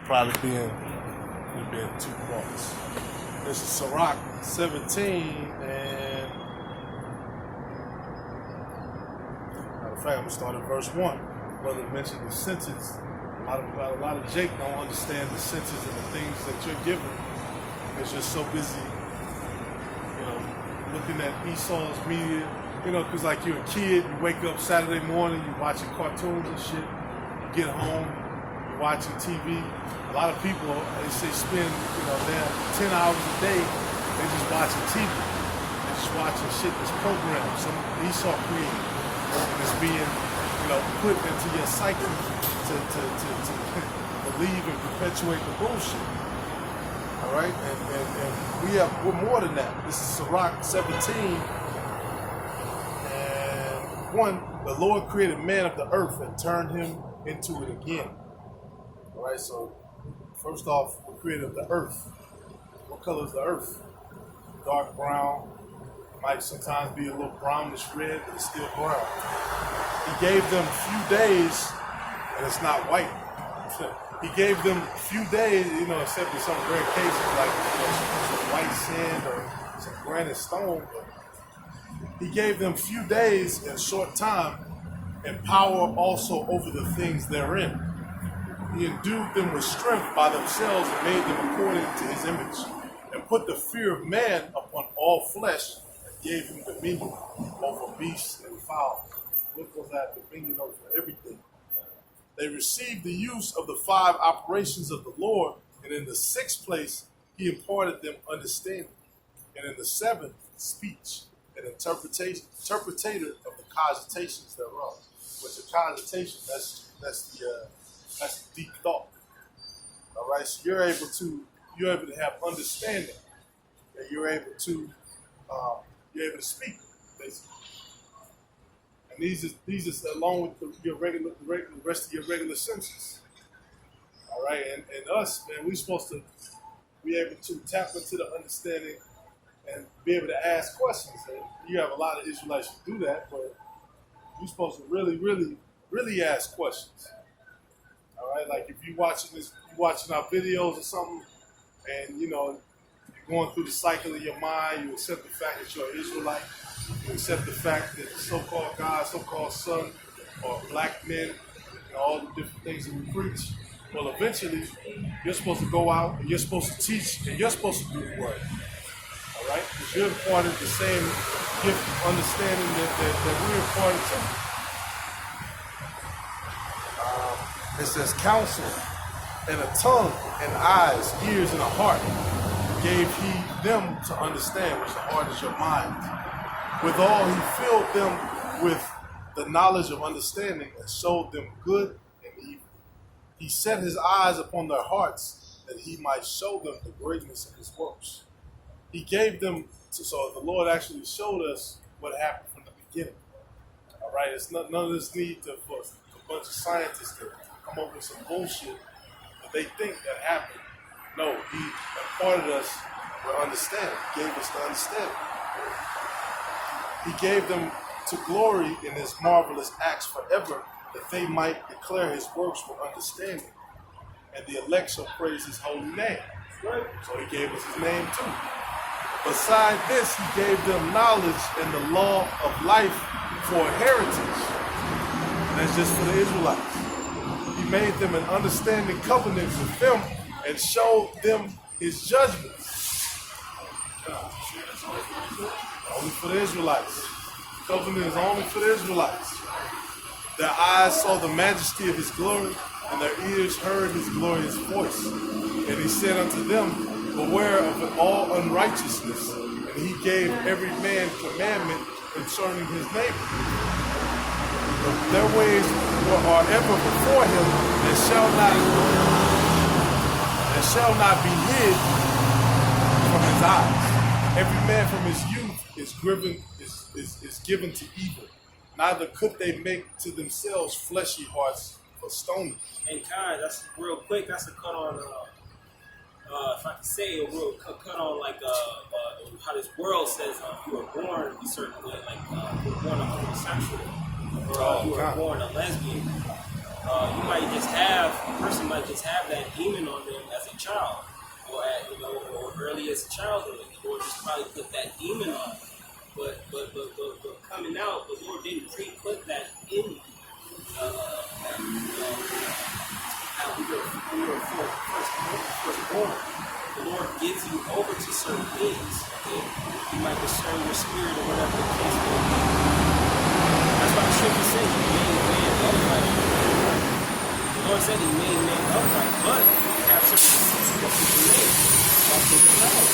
probably being 2 parts. This is Sirach 17, and matter of fact, I'm gonna start at verse 1. Brother mentioned the sentence. A lot of Jake don't understand the senses and the things that you're given because you're so busy, looking at Esau's media. Because like you're a kid, you wake up Saturday morning, you're watching cartoons and shit. You get home, you're watching TV. A lot of people, they say spend, damn 10 hours a day, they just watching TV. They're just watching shit that's programmed, some Esau created, and it's being, put into your psyche to believe and perpetuate the bullshit. All right, and we're more than that. This is Sirach 17, and 1. The Lord created man of the earth and turned him into it again. All right, so first off, we created the earth. What color is the earth? Dark brown. Might sometimes be a little brownish red, but it's still brown. He gave them a few days, and it's not white. He gave them a few days, except in some rare cases like some white sand or some granite stone. But he gave them a few days in a short time, and power also over the things therein. He endued them with strength by themselves and made them according to his image, and put the fear of man upon all flesh, and gave him dominion over beasts and fowls. Look was that dominion over everything. They received the use of the 5 operations of the Lord, and in the 6th place, he imparted them understanding, and in the 7th, speech, and interpretator of the cogitations thereof. Which the cogitation, that's the deep thought. All right, so you're able to have understanding, and you're able to speak, basically. And these are along with the rest of your regular senses. All right, and us, man, we're supposed to be able to tap into the understanding and be able to ask questions. And you have a lot of Israelites who do that, but you're supposed to really, really, really ask questions. All right, like if you're watching our videos or something, and you're going through the cycle of your mind, you accept the fact that you're an Israelite. You accept the fact that the so-called God, so-called son, or black men, all the different things that we preach. Well, eventually, you're supposed to go out and you're supposed to teach and you're supposed to do the word. All right? Because you're imparted the same gift of understanding that we're imparted to. It says, counsel and a tongue and eyes, ears and a heart gave he them to understand, which the heart is your mind. Withal, he filled them with the knowledge of understanding and showed them good and evil. He set his eyes upon their hearts that he might show them the greatness of his works. He gave them, so the Lord actually showed us what happened from the beginning. All right, it's none of this need for a bunch of scientists to come up with some bullshit that they think that happened. No, he imparted us with understanding. He gave us the understanding. He gave them to glory in his marvelous acts forever, that they might declare his works with understanding. And the elect shall praise his holy name. Right? So he gave us his name too. Beside this, he gave them knowledge and the law of life for a heritage. That's just for the Israelites. He made them an understanding covenant with them and showed them his judgments. Only for the Israelites. The covenant is only for the Israelites. Their eyes saw the majesty of his glory, and their ears heard his glorious voice. And he said unto them, beware of all unrighteousness. And he gave every man commandment concerning his neighbor. Their ways are ever before him, and shall not be hid from his eyes. Every man from his youth is given to evil. Neither could they make to themselves fleshy hearts for stoning. And Kai, that's real quick. That's a cut on. If I can say a real cut on like how this world says you were born a certain way, like you were born a homosexual or you were born a lesbian. A person might just have that demon on them as a child, or early as a childhood. The Lord just probably put that demon on them. But coming out, the Lord didn't put that in you. When you were first born, the Lord gives you over to certain things. Okay, you might discern your spirit or whatever the case may be. That's why the scripture says He made man upright. The Lord said He made man upright, but you have certain decisions that you can make while taking power.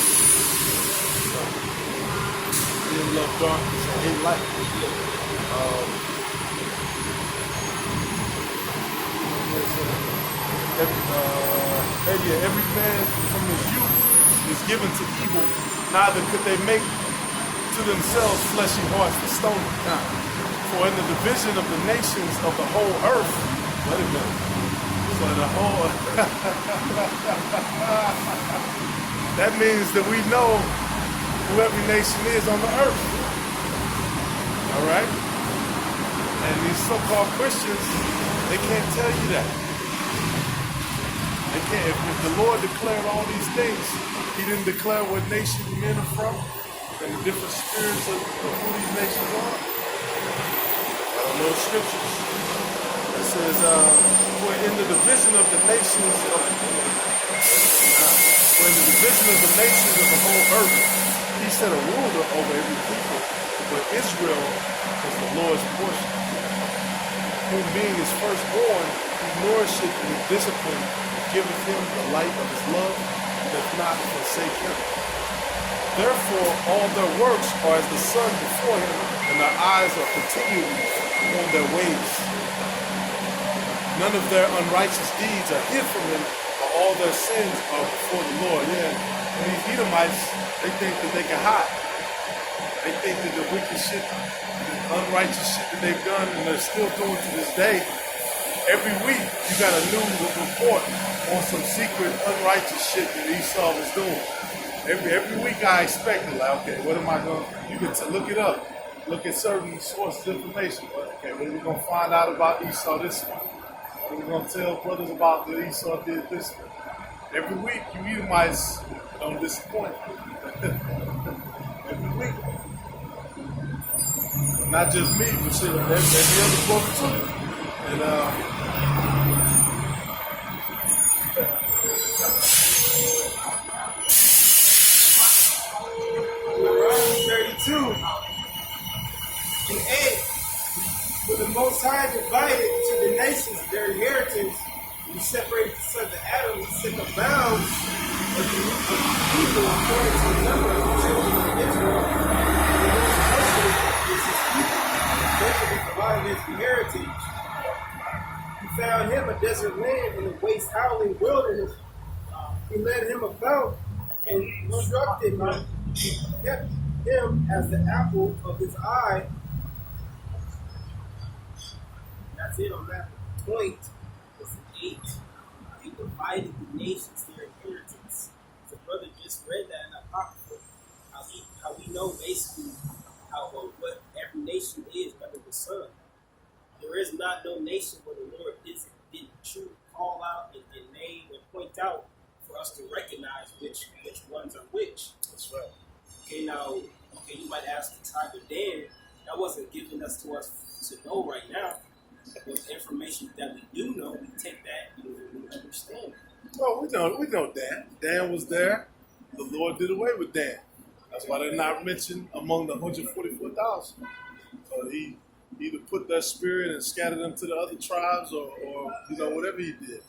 He didn't love darkness and hate light. Every man from his youth is given to evil, neither could they make to themselves fleshy hearts to stone them. For in the division of the nations of the whole earth, wait a minute, so the whole, that means that we know who every nation is on the earth. All right? And these so-called Christians, they can't tell you that. They can't. If the Lord declared all these things, He didn't declare what nation men are from and the different spirits of who these nations are. I don't know the scriptures. It says, for in the division of the nations of the whole earth, He set a ruler over every people, but Israel is the Lord's portion, whom being His firstborn, He nourisheth with discipline, and giveth him the light of His love, doth not forsake him. Therefore all their works are as the sun before Him, and their eyes are continually on their ways. None of their unrighteous deeds are hid from Him, but all their sins are before the Lord. Yeah, and these Edomites, they think that they can hide. They think that the wicked shit, the unrighteous shit that they've done, and they're still doing to this day, every week you got a new report on some secret unrighteous shit that Esau was doing. Every week I expect it, like, okay, what am I going to, you can look it up. Look at certain sources of information. Okay, what are we going to find out about Esau this one? What are we going to tell brothers about that Esau did this one? Every week you Edomites don't disappoint. Every week. Not just me, but shit, every other brother too. And Deuteronomy 32 and 8, for the Most High divided to the nations their inheritance, He separated the sons of Adam, He set the bounds of the people according to the number of the children of Israel, and the Lord's portion is His people. Therefore He divided His inheritance. He found him a desert land in a waste howling wilderness. He led him about and instructed him. He kept him as the apple of His eye. That's it on that point. Verse 8. He divided the nations their inheritance. The brother just read that in the Apocrypha. How we know basically what every nation is under the sun. There is not no nation where the Lord didn't truly call out and name and point out for us to recognize which ones are which. that's right. Okay, you might ask the tribe of Dan, that wasn't given us to us to know right now. But the information that we do know, we take that and we understand. Well, we know Dan. Dan was there. The Lord did away with Dan. That's why they're not mentioned among the 144,000. So He either put that spirit and scattered them to the other tribes, or whatever He did.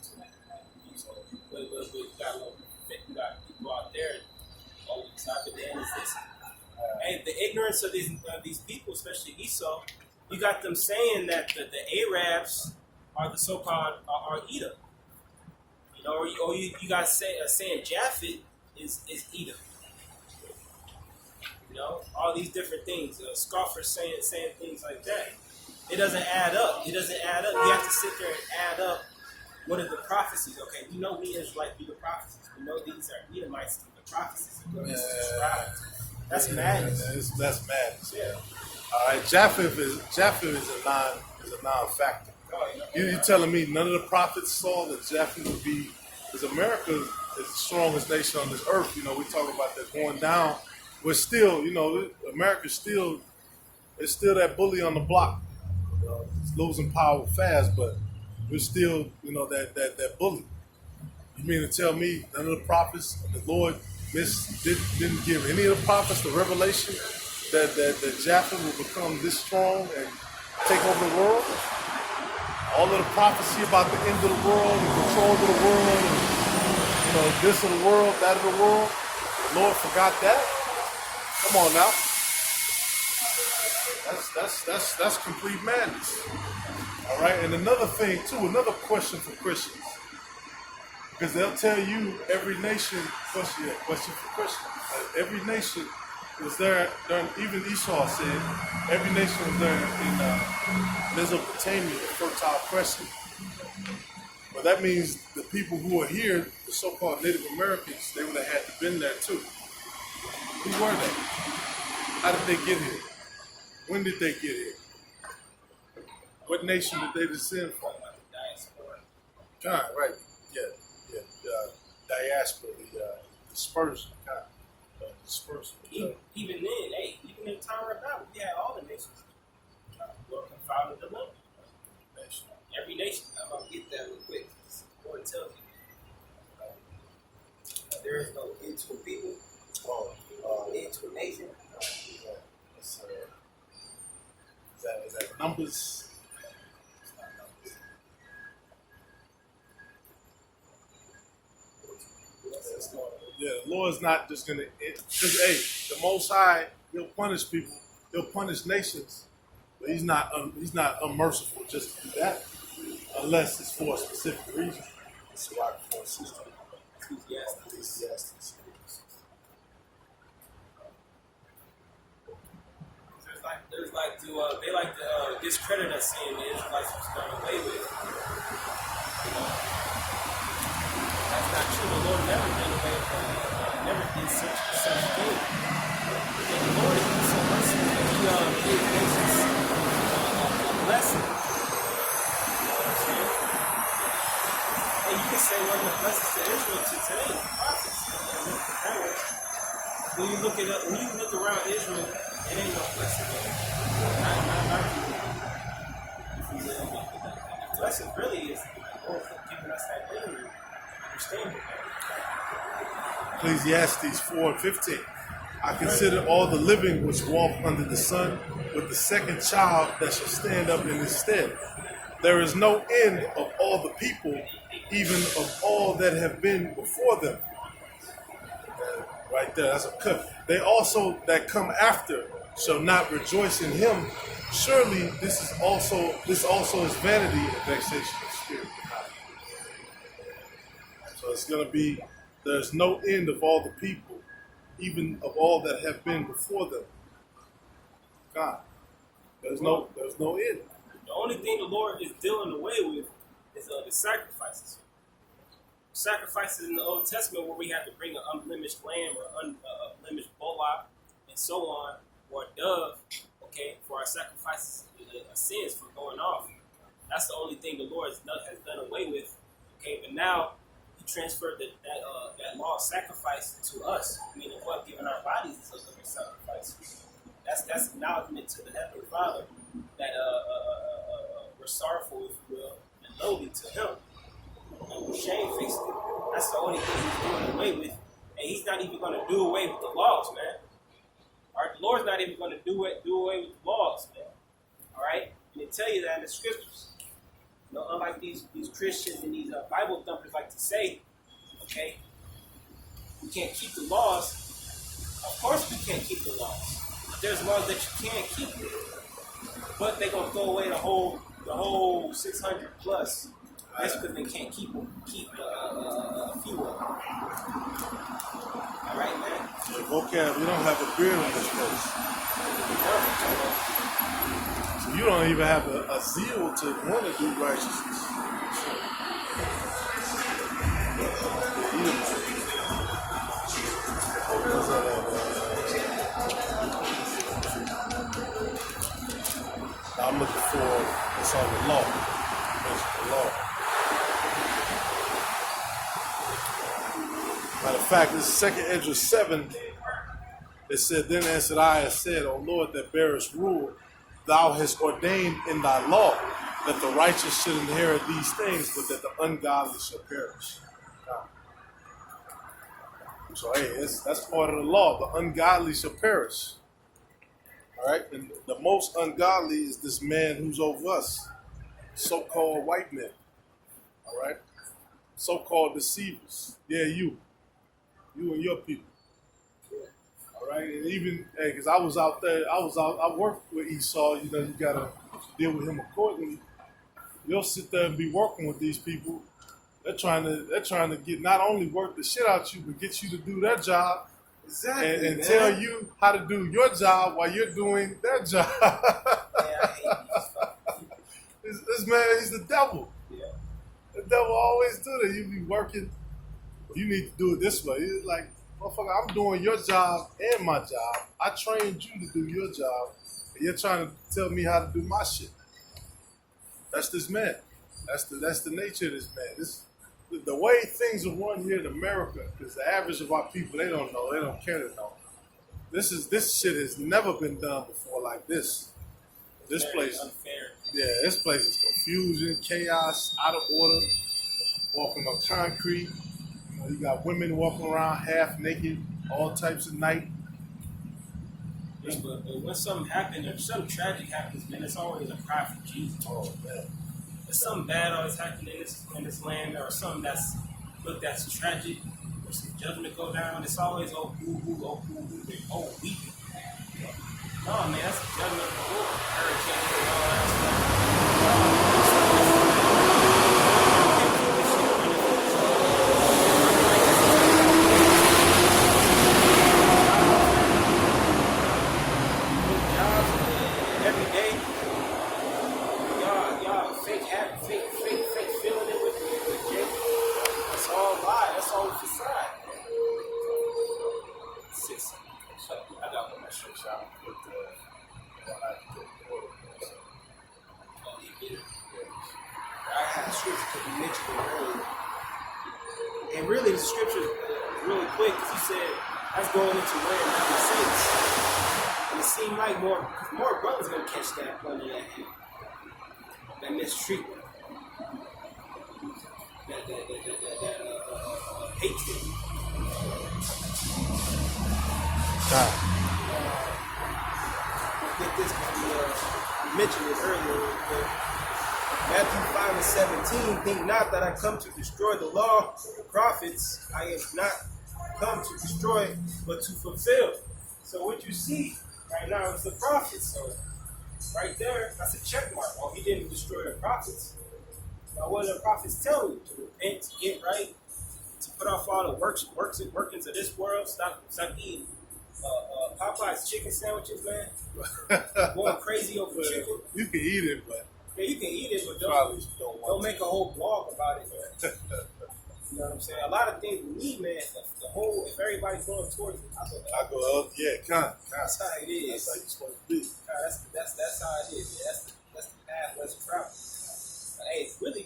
So, but you got people out there, oh, the tribe of Dan is this. And the ignorance of these people, especially Esau, you got them saying that the Arabs are the so-called are Edom. Or you got saying Japhet is Edom. All these different things. Scoffers saying things like that. It doesn't add up. You have to sit there and add up what are the prophecies. Okay, we know we Israelites do the prophecies. We know these are Edomites do the prophecies. That's madness. That's madness. Yeah. All right. Japheth is a non-factor. You telling me none of the prophets saw that Japheth would be, because America is the strongest nation on this earth. You know, we talk about that going down, but still, you know, America's still, it's still that bully on the block. It's losing power fast, but we're still, you know, that bully. You mean to tell me none of the prophets, the Lord didn't give any of the prophets the revelation that Japheth will become this strong and take over the world? All of the prophecy about the end of the world and control of the world and, you know, this of the world, that of the world. The Lord forgot that? Come on now. That's complete madness. All right, and another thing too, another question for Christians. Because they'll tell you every nation, question for Christians. Every nation was there during, even Esau said, every nation was there in Mesopotamia, fertile crescent. But that means the people who are here, the so-called Native Americans, they would have had to been there too. Who were they? How did they get here? When did they get here? What nation did they descend from? God, right. Yeah. Diaspora, the dispersion, kind of dispersal. Even then, hey, even in the time right now, we had all the nations were confounded the Lord. Every nation, I'm going to get that real quick. The Lord tells you there is no end to a people, end to a nation. Is that Numbers? Yeah, the Lord's not just going to, because, hey, the Most High, he'll punish people, he'll punish nations, but he's not unmerciful just to do that, unless it's for a specific reason. It's why for a system. Ecclesiastes. There's like they like to discredit us saying the Israelites was done away with. You know, that's not true. The Lord never did away with never did such thing. And the Lord is so merciful that He gave nations a blessing. You know what I'm saying? And you can say one of the blessings to Israel to today, the prophets. When you look around Israel, it ain't no blessing there. Not the blessing really is giving us that ability to understand it. Ecclesiastes 4:15. I consider all the living which walk under the sun, with the second child that shall stand up in his stead. There is no end of all the people, even of all that have been before them. Right there, that's a cut. They also that come after shall not rejoice in him. Surely this also is vanity and vexation of spirit. So it's going to be, there's no end of all the people, even of all that have been before them. God, there's no end. The only thing the Lord is dealing away with is the sacrifices. Sacrifices in the Old Testament where we have to bring an unblemished lamb or unblemished bullock and so on, or a dove, okay, for our sacrifices, sins from going off. That's the only thing the Lord has done away with. Okay, but now He transferred that law of sacrifice to us, meaning what, giving our bodies as a living sacrifice. That's acknowledgement to the Heavenly Father that we're sorrowful, if you will, and lowly to Him. And we're shamefaced. That's the only thing He's doing away with. And He's not even going to do away with the laws, man. The Lord's not even going to do away with the laws, man. All right? And they tell you that in the scriptures. You know, unlike these Christians and these Bible thumpers like to say, okay, we can't keep the laws. Of course we can't keep the laws. There's laws that you can't keep. But they're going to throw away the whole 600 plus. That's because they can't keep a few of them. All right, man? Vocab, we don't have a beard on this place. So you don't even have a zeal to want to do righteousness. I'm looking for what's on the law. Matter of fact, this is 2nd Ezra 7. It said, Then answered I and said, O Lord that bearest rule, thou hast ordained in thy law that the righteous should inherit these things, but that the ungodly shall perish. So, hey, that's part of the law. The ungodly shall perish. All right? And the most ungodly is this man who's over us, so-called white men. All right? So-called deceivers. Yeah, you and your people. All right? And even, hey, because I was out there, I worked with Esau. You know, you got to deal with him accordingly. You'll sit there and be working with these people. They're trying to get not only work the shit out you, but get you to do their job. Exactly, and tell you how to do your job while you're doing their job. This man, he's the devil. Yeah. The devil always do that. You be working, you need to do it this way. It's like, motherfucker, I'm doing your job and my job. I trained you to do your job, and you're trying to tell me how to do my shit. That's this man. That's the nature of this man. The way things are run here in America, because the average of our people, they don't know, they don't care to know. This shit has never been done before like this. This place, unfair. Yeah, this place is confusion, chaos, out of order, walking on concrete. You got women walking around half naked, all types of night. Yeah, but when something happens or something tragic happens, man, it's always a cry for Jesus. Oh man. If something bad always happens in this land, or something that's tragic, or some judgment go down, it's always oh weeping. No man, that's a judgment of the Lord. Hurricane and all that stuff. Every day, y'all fake feeling it with Jake. That's all lie. That's all facade. I got one extra shot with I had a scripture that you mentioned earlier. And really, the scripture, really quick, because you said that's going into wearing other saints. And it seemed like more brothers going to catch that under that hand. That mistreatment. That hatred. I think this you mentioned it earlier, but Matthew 5:17, think not that I come to destroy the law or the prophets. I am not come to destroy, but to fulfill. So what you see right now is the prophets. So right there, that's a check mark. Oh, he didn't destroy the prophets. Now what do the prophets tell you? To repent, to get right, to put off all the workings of this world, stop eating Popeye's chicken sandwiches, man. Going crazy over chicken. You can eat it, but yeah, you can eat it, but don't make a whole blog about it, man. You know what I'm saying? A lot of things we need, man. The whole, if everybody's going towards it, I go up, yeah, kind. That's how it is. That's how you're supposed to be. That's how it is. Man. That's the path let's travel. But hey, it's really,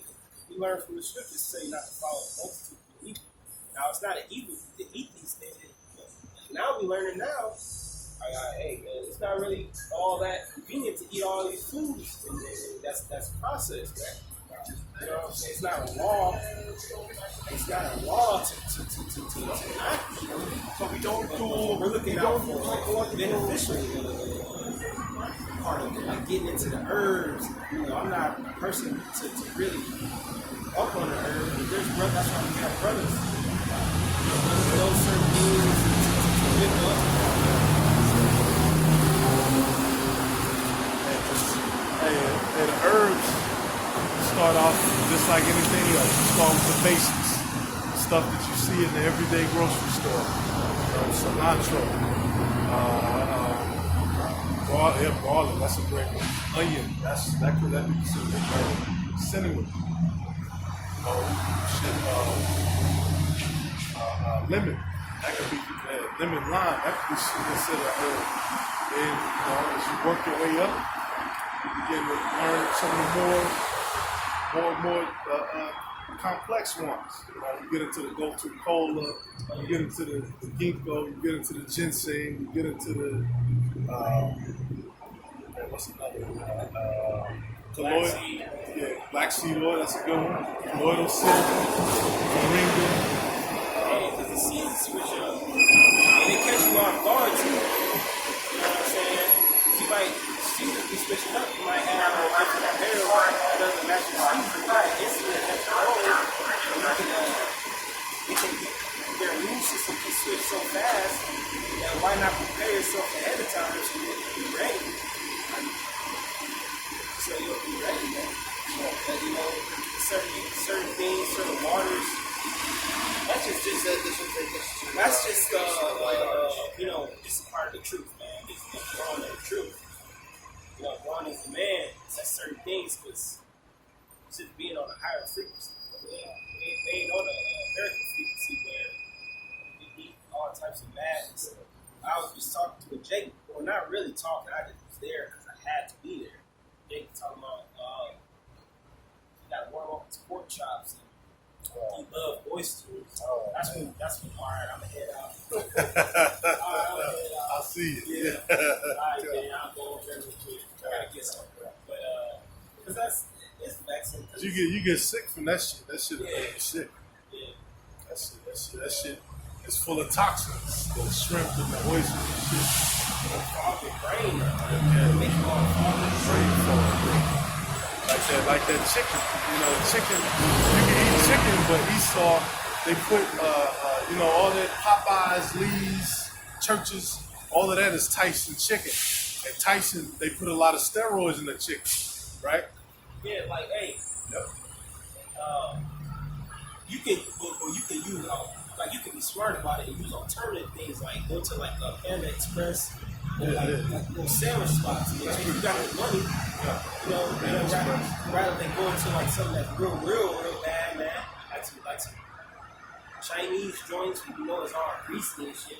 we learn from the scriptures say not to follow the multitude of evil. Now it's not an evil to eat these things. Now we learning now. Hey man, it's not really all that convenient to eat all these foods. And that's processed, man. You know what I'm saying? It's not a law. It's not a law to not eat them. So we don't do. We're looking out for the beneficial part of it, like getting into the herbs. You know, I'm not a person to really up on the herbs. But there's brothers. That's why we have brothers. Brothers know certain things to live up. And the herbs start off just like anything else. You start with the basics, stuff that you see in the everyday grocery store. Cilantro, garlic, that's a great one. Onion, that could be considered a great one. Cinnamon, lemon, that could be lemon lime, that could be considered a herb. And as you work your way up, you begin to learn some of the more complex ones. You get into the go-to cola, You get into the ginkgo, you get into the ginseng, you get into the what's another one? Colloid, black seed oil. That's a good one. Colloidal silk, moringa. Because the seasons switch up. And it catch you off guard too. You know what I'm saying? You might, seasons be switching up. You might have a different apparel that doesn't match your season. You might instantly catch your own. Their immune system can switch so fast. And why not prepare yourself ahead of time so you can be ready? So you'll be ready, man. But, you know, certain things, certain waters. That's just you know, it's a part of the truth, man. It's growing in the truth. You know, growing as a man, that's certain things because it's just being on a higher frequency. We ain't on a American frequency where we need all types of madness. I was just talking to a Jake, well, not really talking. I just was there because I had to be there. Jake was talking about he got to warm up his pork chops and he loved oysters. That's when all right, I'm going to head out. I see it. Yeah. All right, man, I'll go over there real quick. I got to get some. But, because it's vexing. You get sick from that shit. That shit will make you sick. Yeah. That shit is full of toxins. The shrimp and the oysters and shit. Fog your brain. Make you all fog your brain. Like that chicken. You know, chicken. You can eat chicken, but Esau, they put, you know, all that Popeyes, Lee's, Churches, all of that is Tyson chicken. And Tyson, they put a lot of steroids in the chicken, right? Yeah, like, hey, Yep. you can use, like, you can be smart about it and use alternative things, like go to like a Panda Express or like little sandwich spots. If you got the money, you know, rather than going to like something that's real bad, man. Like some Chinese joints, you know, it's all greasy and shit.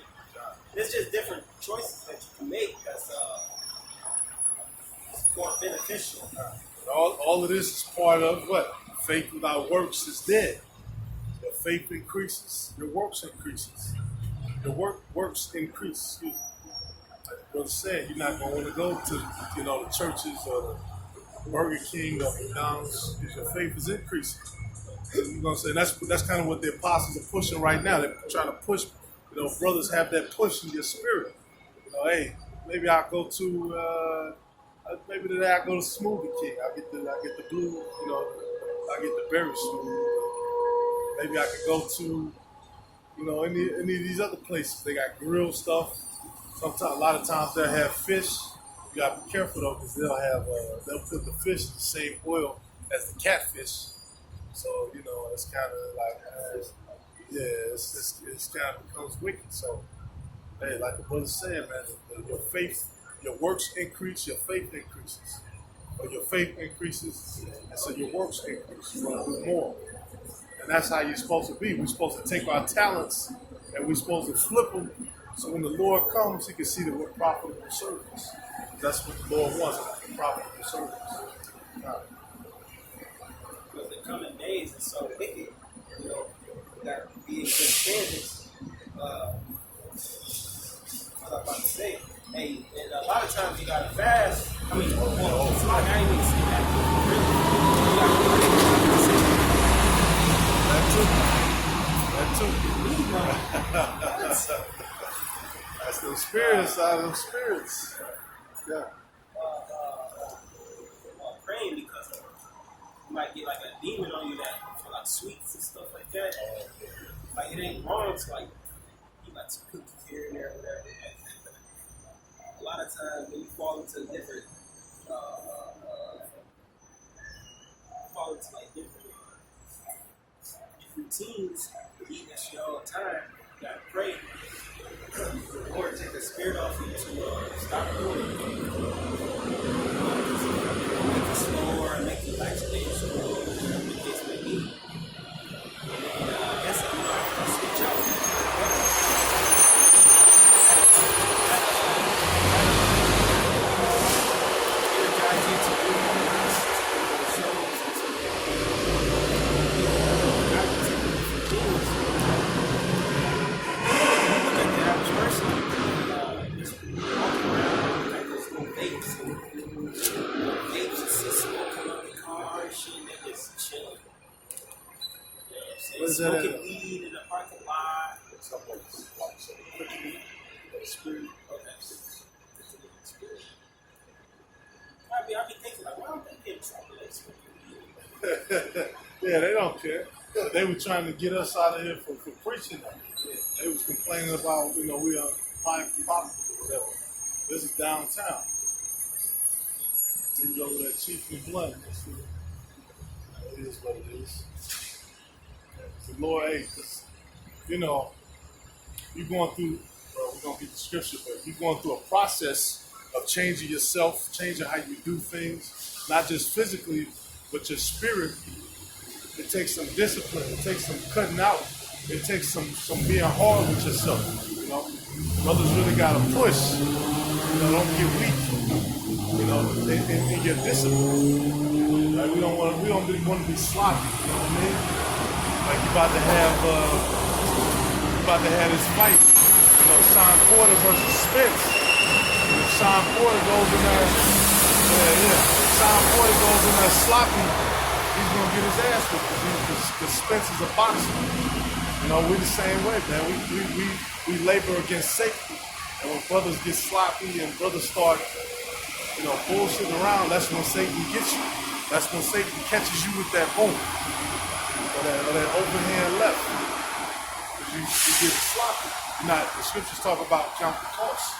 There's just different choices that you can make that's more beneficial. All of this is part of what? Faith without works is dead. Your faith increases, your works increases. Your works increase. Excuse me. Like the brother said, you're not going to want to go to, you know, the churches or the Burger King or McDonald's because your faith is increasing. You know what I'm saying? That's kind of what the apostles are pushing right now. They're trying to push, you know, brothers have that push in your spirit. You know, hey, maybe I'll go to maybe today I go to Smoothie King. I get the blue, you know, I get the berry smoothie. Maybe I could go to, you know, any of these other places. They got grilled stuff. Sometimes, a lot of times they'll have fish. You gotta be careful though, because they'll put the fish in the same oil as the catfish. So you know, it's kind of like, it's kind of becomes wicked. So, hey, like the brother said, man, your faith. Your works increase, your faith increases. Or your faith increases, and so your works increase. You want to do more. And that's how you're supposed to be. We're supposed to take our talents and we're supposed to flip them so when the Lord comes, he can see that we're profitable servants. That's what the Lord wants, profitable servants. Because the coming days are so wicked, you know, you got to be in good standards. What I was about to say. Hey, and a lot of times you gotta fast. I mean, well, it's like I ain't even see that. That too. That's the spirits out of them spirits. Yeah. Praying because you might get like a demon on you that for like sweets and stuff like that. Like it ain't wrong to like eat like some cookies here and there, whatever. A lot of times when you fall into different, different routines, eating that shit all the time, you gotta pray. Or take the spirit off you to stop doing it. Make it slower, make it lackadaisical, whatever the case may be. And I guess you know, I can switch out. is that? Smoking weed in the parking lot. Something like some quickening of the spirit. Okay. I be thinking like, why don't they get something like smoking weed? Yeah, they don't care. They were trying to get us out of here for preaching that. They was complaining about, we are buying property or whatever. This is downtown. You go with that cheap and blunt. It is what it is. The Lord, hey, you're going through, we're going to get the scripture, but you're going through a process of changing yourself, changing how you do things, not just physically, but your spirit. It takes some discipline. It takes some cutting out. It takes some being hard with yourself. Brothers really got to push. Don't get weak. In your discipline. Right? We don't want to be sloppy. You know what I mean? Like you about to have this fight. Sean Porter versus Spence. And if Sean Porter goes in there, Sean Porter goes in there sloppy, he's gonna get his ass whipped because Spence is a boxer. We're the same way, man. We labor against Satan, and when brothers get sloppy and brothers start, bullshit around, that's when Satan gets you. That's when Satan catches you with that boom or that overhand left. Because you get sloppy. The scriptures talk about count the cost.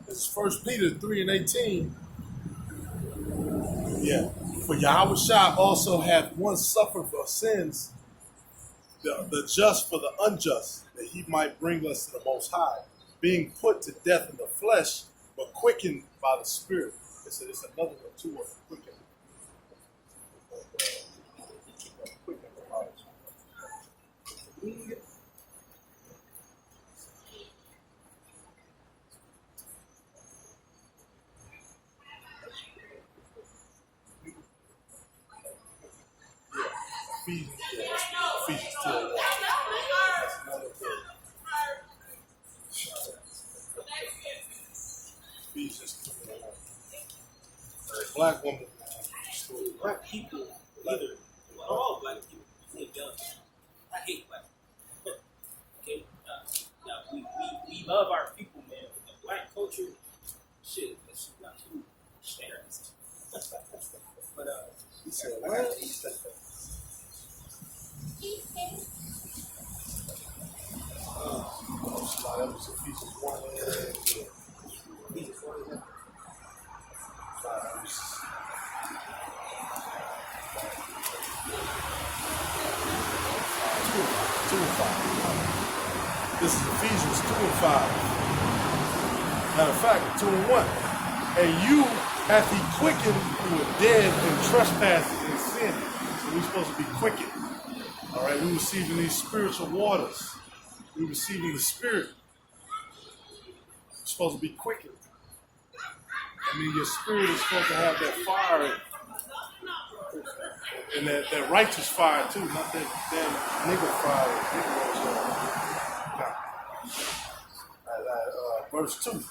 This is 1 Peter 3:18. Yeah. For Yahweh Shah also hath once suffered for sins, the just for the unjust, that he might bring us to the Most High, being put to death in the flesh, but quickened by the Spirit. It's another one too, quickened. Ephesians 2. Ephesians 2. Black woman. Black people, either all black people, I hate black people. Okay, we love our people, man. But the black culture, shit, that shit not too sharing. But He said, what? That was Ephesians 1. Ephesians 1. 2 and 5. This is Ephesians 2 and 5. Matter of fact, 2 and 1. And you hath he quickened who were dead in trespasses and sin. So we're supposed to be quickened. All right, we're receiving these spiritual waters. We're receiving the Spirit. We're supposed to be quickened. Your spirit is supposed to have that fire and that righteous fire too, not that damn nigger fire. Verse 2.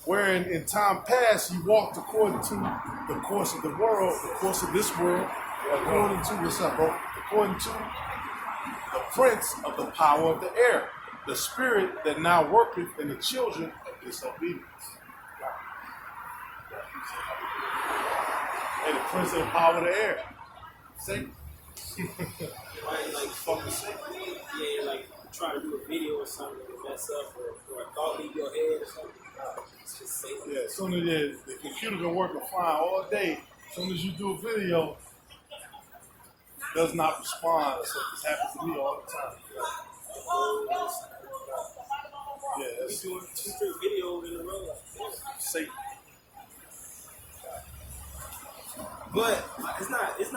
Wherein in time past you walked according to the course of the world, the course of this world, according to what's up, bro? According to the prince of the power of the air, the spirit that now worketh in the children of disobedience. Hey, the prince of the power of the air. Satan. like Fucking Satan. Yeah, like trying to do a video or something and mess up or a thought leave your head or something. It's just Satan. Yeah, as soon as the computer been working fine all day, as soon as you do a video, it does not respond. So this happens to me all the time. Yeah, that's doing 2-3 videos in a row. Satan. But it's not easy,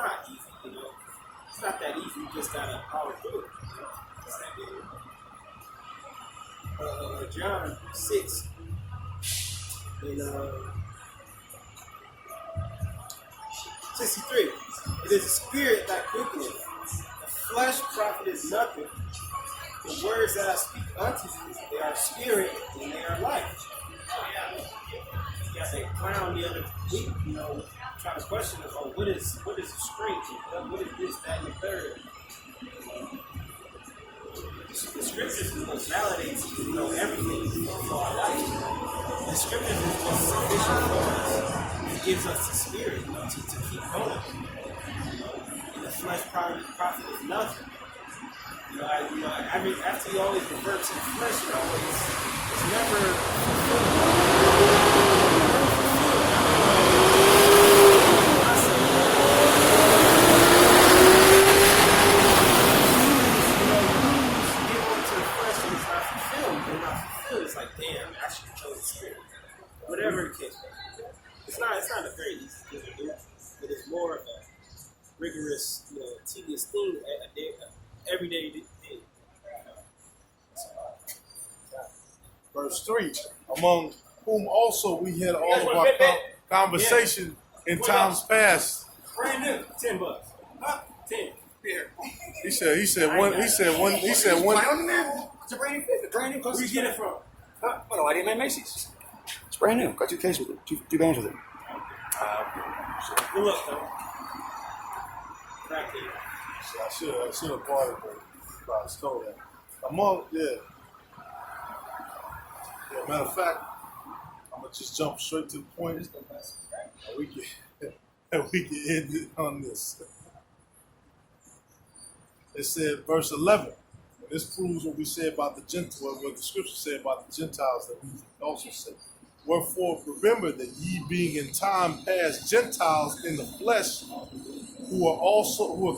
It's not that easy. You just gotta power through it. It's that John 6 and 63. It is the spirit that quickeneth. The flesh profiteth nothing. The words that I speak unto you, they are spirit and they are life. Yeah, they clown the other week, trying to question us on what is the strength, what is this, that, and the third. The scriptures is what validates, everything for our life. The scriptures is what's sufficient for us. It gives us the spirit, to keep going. And the flesh profit is nothing. After you always revert to the flesh, it's never it's like, damn, I should have chose the spirit. Whatever the case may be. It's not a very easy thing to do, but it's more of a rigorous, tedious thing everyday thing. Verse 3, among whom also we had all of our conversation in times past. Brand new, $10. Huh? 10. Here. He said one. It's a brand new. Where you get it from? Well, I didn't make Macy's. It's brand new. Got two cases with it. Two bands with it. Good luck, though. Back here. I should have bought it, but I was told that. Matter of fact, I'm gonna just jump straight to the point, and we can end it on this. It said, verse 11. And this proves what we say about the Gentiles, what the scripture said about the Gentiles that we also said. Wherefore, remember that ye being in time past Gentiles in the flesh, who are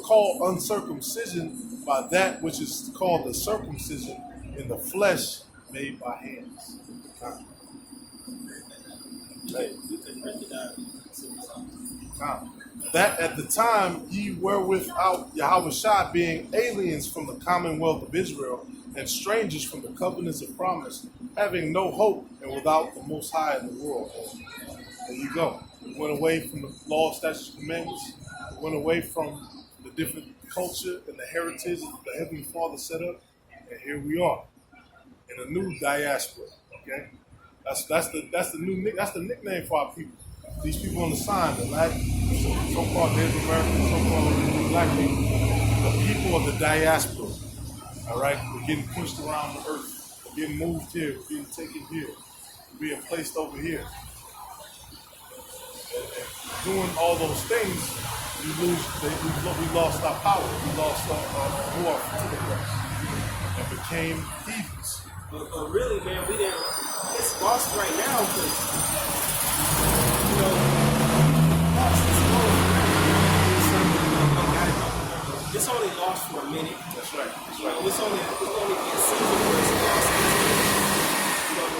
called uncircumcision by that which is called the circumcision in the flesh made by hands. That at the time ye were without Yahushua, being aliens from the commonwealth of Israel and strangers from the covenants of promise, having no hope and without the Most High in the world. There you go. We went away from the law, statutes, commandments. We went away from the different culture and the heritage that the Heavenly Father set up, and here we are in a new diaspora. Okay, that's the nickname for our people. These people on the sign, the so-called Native Americans, so-called black people, the people of the diaspora. All right, we're getting pushed around the earth. We're getting moved here. We're being taken here. We're being placed over here. And doing all those things, we lost our power. We lost our war to the rest and became heathens. But really, man, we didn't. It's lost right now because it's only lost for a minute. That's right. It's only been a season where it's lost.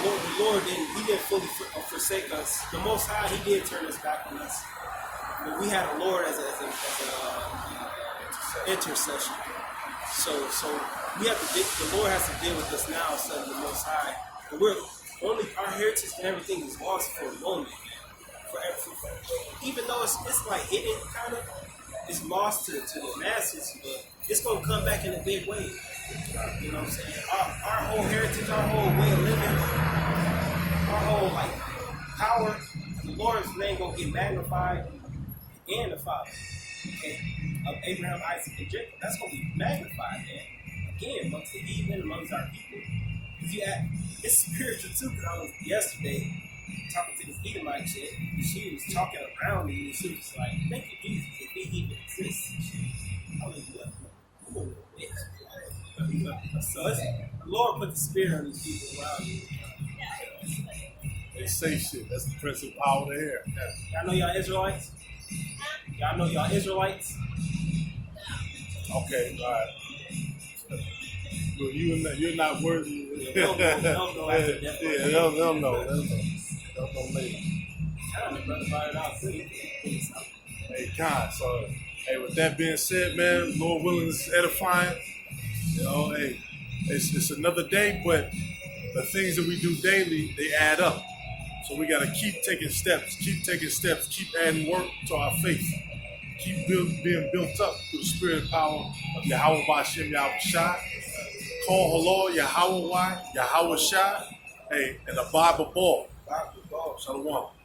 The Lord didn't fully forsake us. The Most High, He did turn us back on us. But we had a Lord as an intercession. So we have to. The Lord has to deal with us now instead of the Most High. And our heritage and everything is lost for a moment. Even though it's like hidden, kind of, it's lost to the masses, but it's gonna come back in a big way. You know what I'm saying? Our whole heritage, our whole way of living, our whole power, the Lord's name gonna get magnified, and the Father, of Abraham, Isaac, and Jacob. That's gonna be magnified, man. Again, amongst the heathen, amongst our people. It's spiritual too. Because I was yesterday talking to this Edomite chick, and she was talking around me, and she was like, "Thank you, Jesus, if He even exists." I was like, "What?" So the Lord put the spirit on these people around you. They say shit. That's the Prince of Power of the air. Y'all know y'all Israelites? Y'all know y'all Israelites? Okay, all right. Well, you're not worthy. They'll know after death. Yeah, they'll know. They'll know later. Hey, Con. So, hey, with that being said, man, Lord willing, is edifying. Hey, it's another day, but the things that we do daily, they add up. So we got to keep taking steps, keep adding work to our faith. Keep being built up through the spirit and power of Yahweh Ba'Shem Yahweh Shai. Call Halal Yahweh Yahweh Shai. Hey, and the Bible ball. Bible ball. Shalom.